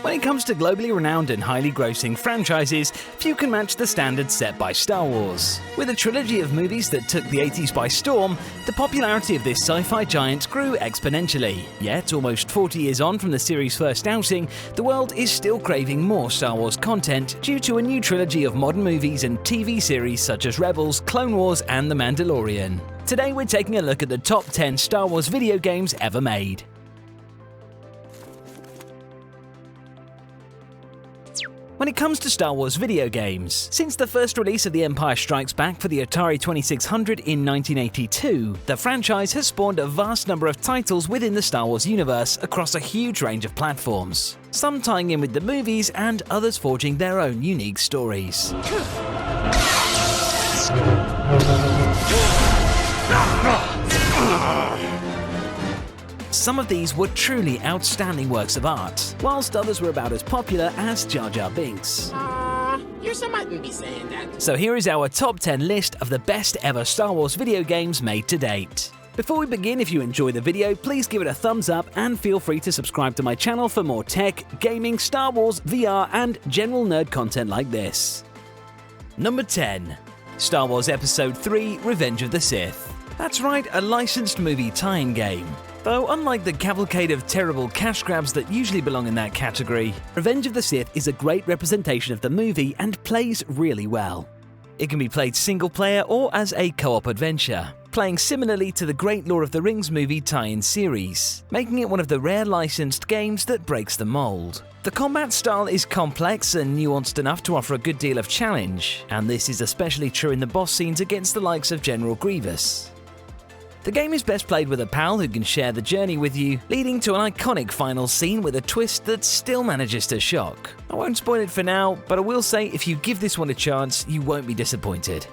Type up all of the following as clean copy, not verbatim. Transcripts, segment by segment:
When it comes to globally renowned and highly grossing franchises, few can match the standards set by Star Wars. With a trilogy of movies that took the 80s by storm, the popularity of this sci-fi giant grew exponentially. Yet, almost 40 years on from the series' first outing, the world is still craving more Star Wars content due to a new trilogy of modern movies and TV series such as Rebels, Clone Wars, and The Mandalorian. Today we're taking a look at the top 10 Star Wars video games ever made. When it comes to Star Wars video games, since the first release of The Empire Strikes Back for the Atari 2600 in 1982, the franchise has spawned a vast number of titles within the Star Wars universe across a huge range of platforms, some tying in with the movies and others forging their own unique stories. Some of these were truly outstanding works of art, whilst others were about as popular as Jar Jar Binks. You mightn't be saying that. So here is our top 10 list of the best ever Star Wars video games made to date. Before we begin, if you enjoy the video, please give it a thumbs up and feel free to subscribe to my channel for more tech, gaming, Star Wars, VR, and general nerd content like this. Number 10. Star Wars Episode 3 – Revenge of the Sith. That's right, a licensed movie tie-in game. Though unlike the cavalcade of terrible cash grabs that usually belong in that category, Revenge of the Sith is a great representation of the movie and plays really well. It can be played single player or as a co-op adventure, playing similarly to the great Lord of the Rings movie tie-in series, making it one of the rare licensed games that breaks the mold. The combat style is complex and nuanced enough to offer a good deal of challenge, and this is especially true in the boss scenes against the likes of General Grievous. The game is best played with a pal who can share the journey with you, leading to an iconic final scene with a twist that still manages to shock. I won't spoil it for now, but I will say if you give this one a chance, you won't be disappointed.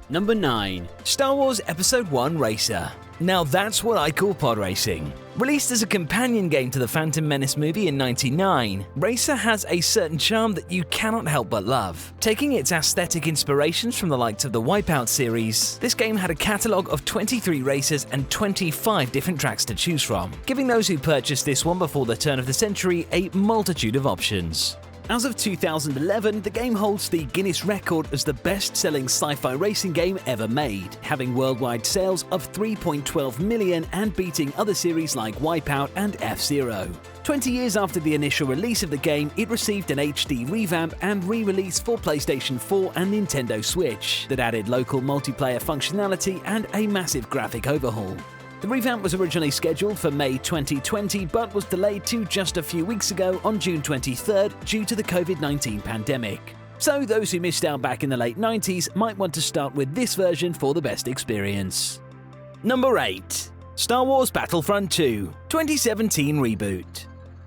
Number 9. Star Wars Episode 1 Racer. Now that's what I call pod racing. Released as a companion game to the Phantom Menace movie in '99, Racer has a certain charm that you cannot help but love. Taking its aesthetic inspirations from the likes of the Wipeout series, this game had a catalogue of 23 races and 25 different tracks to choose from, giving those who purchased this one before the turn of the century a multitude of options. As of 2011, the game holds the Guinness record as the best-selling sci-fi racing game ever made, having worldwide sales of 3.12 million and beating other series like Wipeout and F-Zero. 20 years after the initial release of the game, it received an HD revamp and re-release for PlayStation 4 and Nintendo Switch that added local multiplayer functionality and a massive graphic overhaul. The revamp was originally scheduled for May 2020 but was delayed to just a few weeks ago on June 23rd due to the COVID-19 pandemic. So those who missed out back in the late 90s might want to start with this version for the best experience. Number 8. Star Wars Battlefront 2 2017 Reboot.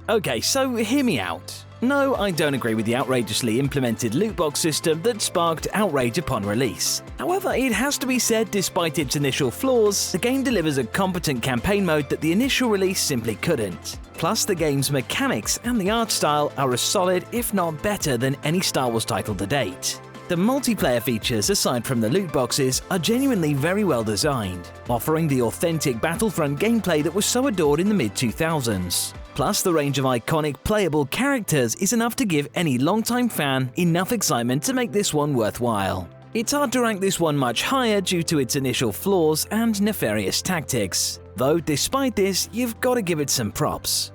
Okay, so hear me out. No, I don't agree with the outrageously implemented loot box system that sparked outrage upon release. However, it has to be said, despite its initial flaws, the game delivers a competent campaign mode that the initial release simply couldn't. Plus, the game's mechanics and the art style are as solid, if not better, than any Star Wars title to date. The multiplayer features, aside from the loot boxes, are genuinely very well designed, offering the authentic Battlefront gameplay that was so adored in the mid-2000s. Plus, the range of iconic playable characters is enough to give any longtime fan enough excitement to make this one worthwhile. It's hard to rank this one much higher due to its initial flaws and nefarious tactics, though despite this, you've got to give it some props.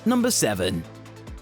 Number 7.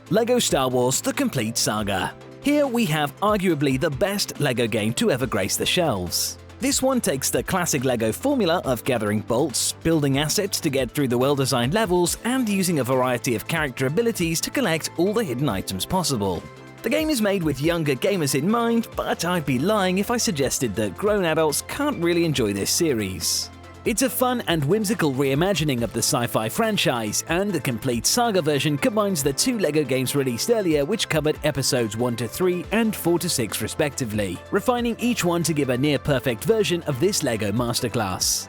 LEGO Star Wars The Complete Saga. Here we have arguably the best LEGO game to ever grace the shelves. This one takes the classic LEGO formula of gathering bolts, building assets to get through the well-designed levels, and using a variety of character abilities to collect all the hidden items possible. The game is made with younger gamers in mind, but I'd be lying if I suggested that grown adults can't really enjoy this series. It's a fun and whimsical reimagining of the sci-fi franchise, and the Complete Saga version combines the two LEGO games released earlier, which covered episodes 1 to 3 and 4 to 6 respectively, refining each one to give a near-perfect version of this LEGO masterclass.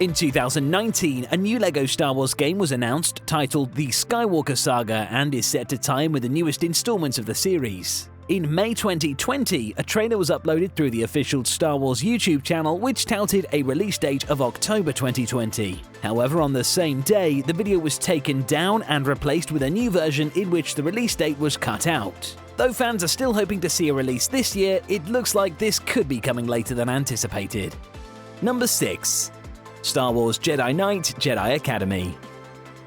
In 2019, a new LEGO Star Wars game was announced titled The Skywalker Saga and is set to tie in with the newest installments of the series. In May 2020, a trailer was uploaded through the official Star Wars YouTube channel, which touted a release date of October 2020. However, on the same day, the video was taken down and replaced with a new version in which the release date was cut out. Though fans are still hoping to see a release this year, it looks like this could be coming later than anticipated. Number 6. Star Wars Jedi Knight Jedi Academy.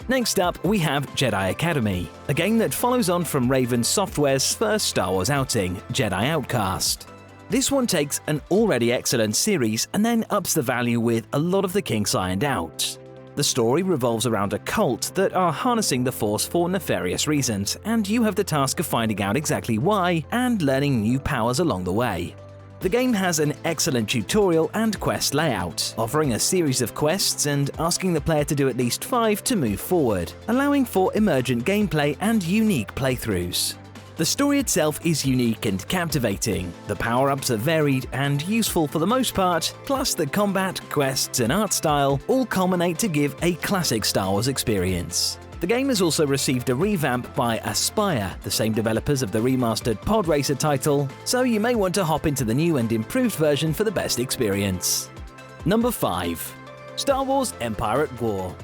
Next up, we have Jedi Academy, a game that follows on from Raven Software's first Star Wars outing, Jedi Outcast. This one takes an already excellent series and then ups the value with a lot of the kinks ironed out. The story revolves around a cult that are harnessing the Force for nefarious reasons, and you have the task of finding out exactly why and learning new powers along the way. The game has an excellent tutorial and quest layout, offering a series of quests and asking the player to do at least 5 to move forward, allowing for emergent gameplay and unique playthroughs. The story itself is unique and captivating, the power-ups are varied and useful for the most part, plus the combat, quests and art style all culminate to give a classic Star Wars experience. The game has also received a revamp by Aspyr, the same developers of the remastered Pod Racer title, so you may want to hop into the new and improved version for the best experience. Number 5. Star Wars Empire at War.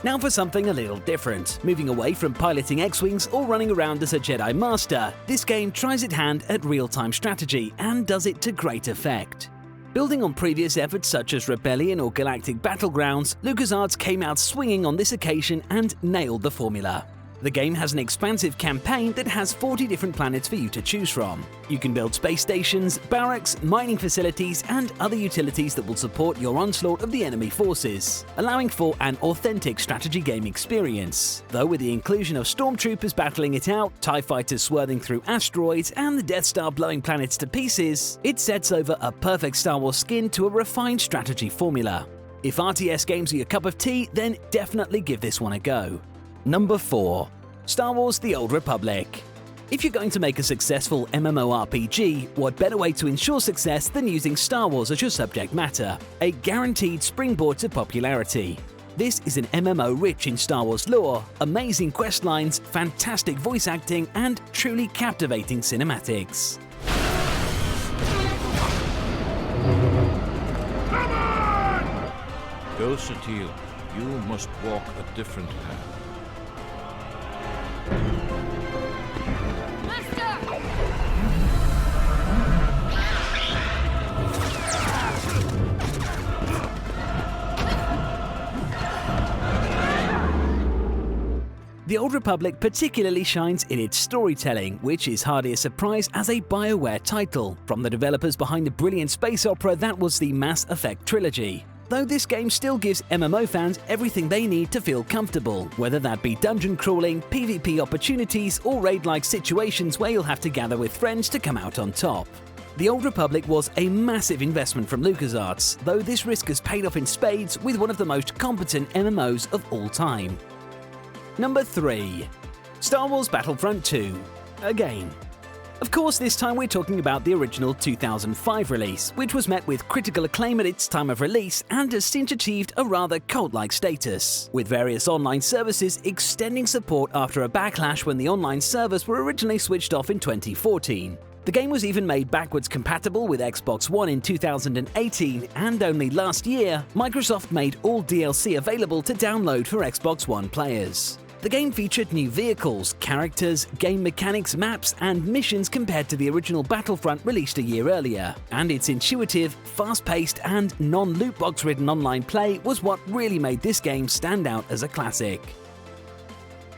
Now for something a little different. Moving away from piloting X-Wings or running around as a Jedi Master, this game tries its hand at real-time strategy and does it to great effect. Building on previous efforts such as Rebellion or Galactic Battlegrounds, LucasArts came out swinging on this occasion and nailed the formula. The game has an expansive campaign that has 40 different planets for you to choose from. You can build space stations, barracks, mining facilities, and other utilities that will support your onslaught of the enemy forces, allowing for an authentic strategy game experience. Though with the inclusion of stormtroopers battling it out, TIE fighters swerving through asteroids, and the Death Star blowing planets to pieces, it sets over a perfect Star Wars skin to a refined strategy formula. If RTS games are your cup of tea, then definitely give this one a go. Number 4. Star Wars The Old Republic. If you're going to make a successful MMORPG, what better way to ensure success than using Star Wars as your subject matter? A guaranteed springboard to popularity. This is an MMO rich in Star Wars lore, amazing quest lines, fantastic voice acting, and truly captivating cinematics. Go, Satil. You must walk a different path. The Old Republic particularly shines in its storytelling, which is hardly a surprise as a BioWare title, from the developers behind the brilliant space opera that was the Mass Effect trilogy. Though this game still gives MMO fans everything they need to feel comfortable, whether that be dungeon crawling, PvP opportunities, or raid-like situations where you'll have to gather with friends to come out on top. The Old Republic was a massive investment from LucasArts, though this risk has paid off in spades with one of the most competent MMOs of all time. Number 3. Star Wars Battlefront 2. Again. Of course, this time we're talking about the original 2005 release, which was met with critical acclaim at its time of release and has since achieved a rather cult-like status, with various online services extending support after a backlash when the online servers were originally switched off in 2014. The game was even made backwards compatible with Xbox One in 2018, and only last year, Microsoft made all DLC available to download for Xbox One players. The game featured new vehicles, characters, game mechanics, maps, and missions compared to the original Battlefront released a year earlier, and its intuitive, fast-paced, and non-loot box-ridden online play was what really made this game stand out as a classic.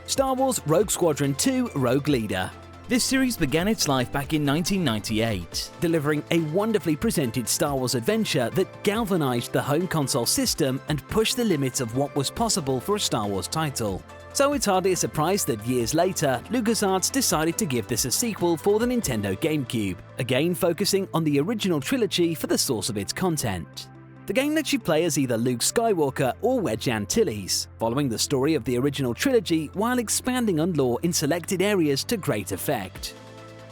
Star Wars Rogue Squadron 2 Rogue Leader. This series began its life back in 1998, delivering a wonderfully presented Star Wars adventure that galvanized the home console system and pushed the limits of what was possible for a Star Wars title. So it's hardly a surprise that years later, LucasArts decided to give this a sequel for the Nintendo GameCube, again focusing on the original trilogy for the source of its content. The game lets you play as either Luke Skywalker or Wedge Antilles, following the story of the original trilogy while expanding on lore in selected areas to great effect.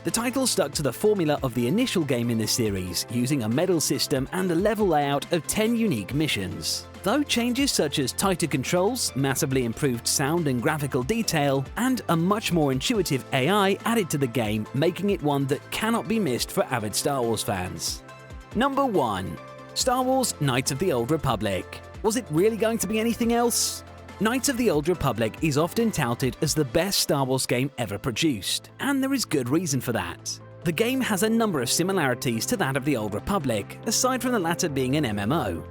The title stuck to the formula of the initial game in the series, using a medal system and a level layout of 10 unique missions. Though changes such as tighter controls, massively improved sound and graphical detail, and a much more intuitive AI added to the game, making it one that cannot be missed for avid Star Wars fans. Number 1. Star Wars: Knights of the Old Republic. Was it really going to be anything else? Knights of the Old Republic is often touted as the best Star Wars game ever produced, and there is good reason for that. The game has a number of similarities to that of the Old Republic, aside from the latter being an MMO.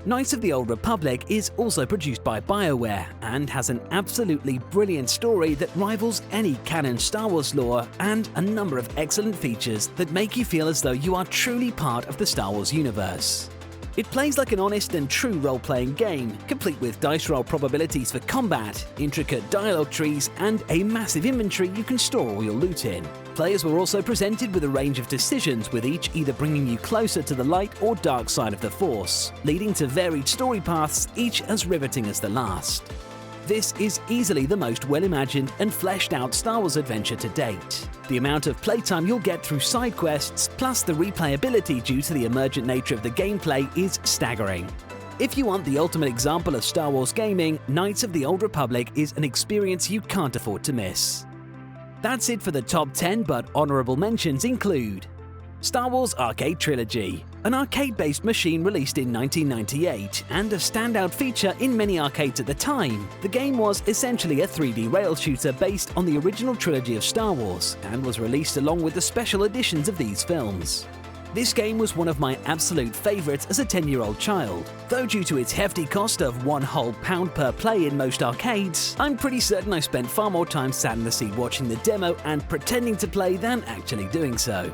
Knights of the Old Republic is also produced by BioWare and has an absolutely brilliant story that rivals any canon Star Wars lore and a number of excellent features that make you feel as though you are truly part of the Star Wars universe. It plays like an honest and true role-playing game, complete with dice roll probabilities for combat, intricate dialogue trees, and a massive inventory you can store all your loot in. Players were also presented with a range of decisions, with each either bringing you closer to the light or dark side of the Force, leading to varied story paths, each as riveting as the last. This is easily the most well-imagined and fleshed-out Star Wars adventure to date. The amount of playtime you'll get through side quests, plus the replayability due to the emergent nature of the gameplay, is staggering. If you want the ultimate example of Star Wars gaming, Knights of the Old Republic is an experience you can't afford to miss. That's it for the top 10, but honorable mentions include Star Wars Arcade Trilogy, an arcade-based machine released in 1998 and a standout feature in many arcades at the time. The game was essentially a 3D rail shooter based on the original trilogy of Star Wars and was released along with the special editions of these films. This game was one of my absolute favorites as a 10-year-old child. Though due to its hefty cost of £1 whole pound per play in most arcades, I'm pretty certain I spent far more time sat in the seat watching the demo and pretending to play than actually doing so.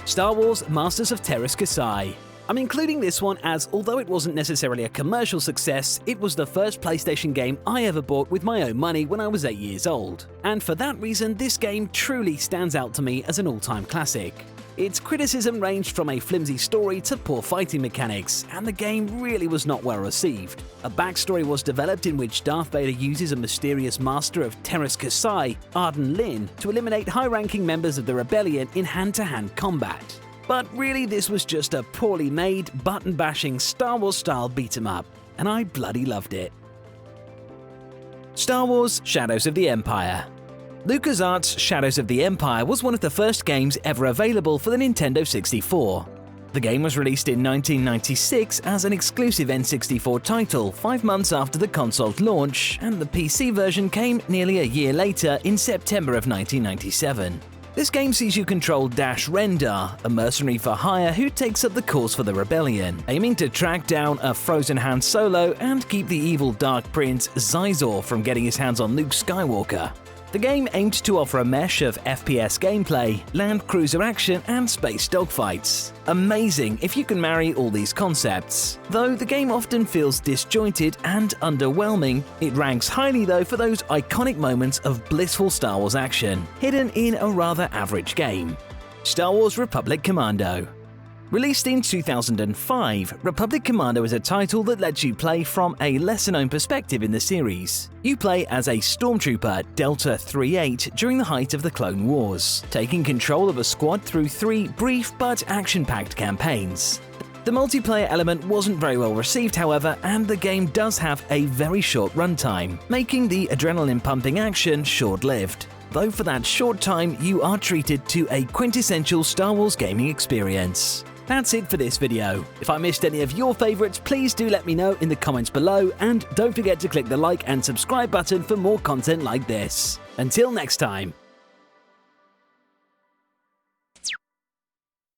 Star Wars: Masters of Teräs Käsi. I'm including this one as, although it wasn't necessarily a commercial success, it was the first PlayStation game I ever bought with my own money when I was 8 years old. And for that reason, this game truly stands out to me as an all-time classic. Its criticism ranged from a flimsy story to poor fighting mechanics, and the game really was not well received. A backstory was developed in which Darth Vader uses a mysterious master of Teräs Käsi, Arden Lyn, to eliminate high-ranking members of the rebellion in hand-to-hand combat. But really, this was just a poorly made, button-bashing Star Wars-style beat-em-up, and I bloody loved it. Star Wars: Shadows of the Empire. LucasArts' Shadows of the Empire was one of the first games ever available for the Nintendo 64. The game was released in 1996 as an exclusive N64 title 5 months after the console's launch, and the PC version came nearly a year later in September of 1997. This game sees you control Dash Rendar, a mercenary for hire who takes up the cause for the rebellion, aiming to track down a frozen Han Solo and keep the evil Dark Prince Xizor from getting his hands on Luke Skywalker. The game aimed to offer a mesh of FPS gameplay, land cruiser action, and space dogfights. Amazing if you can marry all these concepts. Though the game often feels disjointed and underwhelming, it ranks highly though for those iconic moments of blissful Star Wars action, hidden in a rather average game. Star Wars: Republic Commando. Released in 2005, Republic Commando is a title that lets you play from a lesser-known perspective in the series. You play as a stormtrooper, Delta 38, during the height of the Clone Wars, taking control of a squad through 3 brief but action-packed campaigns. The multiplayer element wasn't very well received, however, and the game does have a very short runtime, making the adrenaline-pumping action short-lived. Though for that short time, you are treated to a quintessential Star Wars gaming experience. That's it for this video. If I missed any of your favorites, please do let me know in the comments below, and don't forget to click the like and subscribe button for more content like this. Until next time.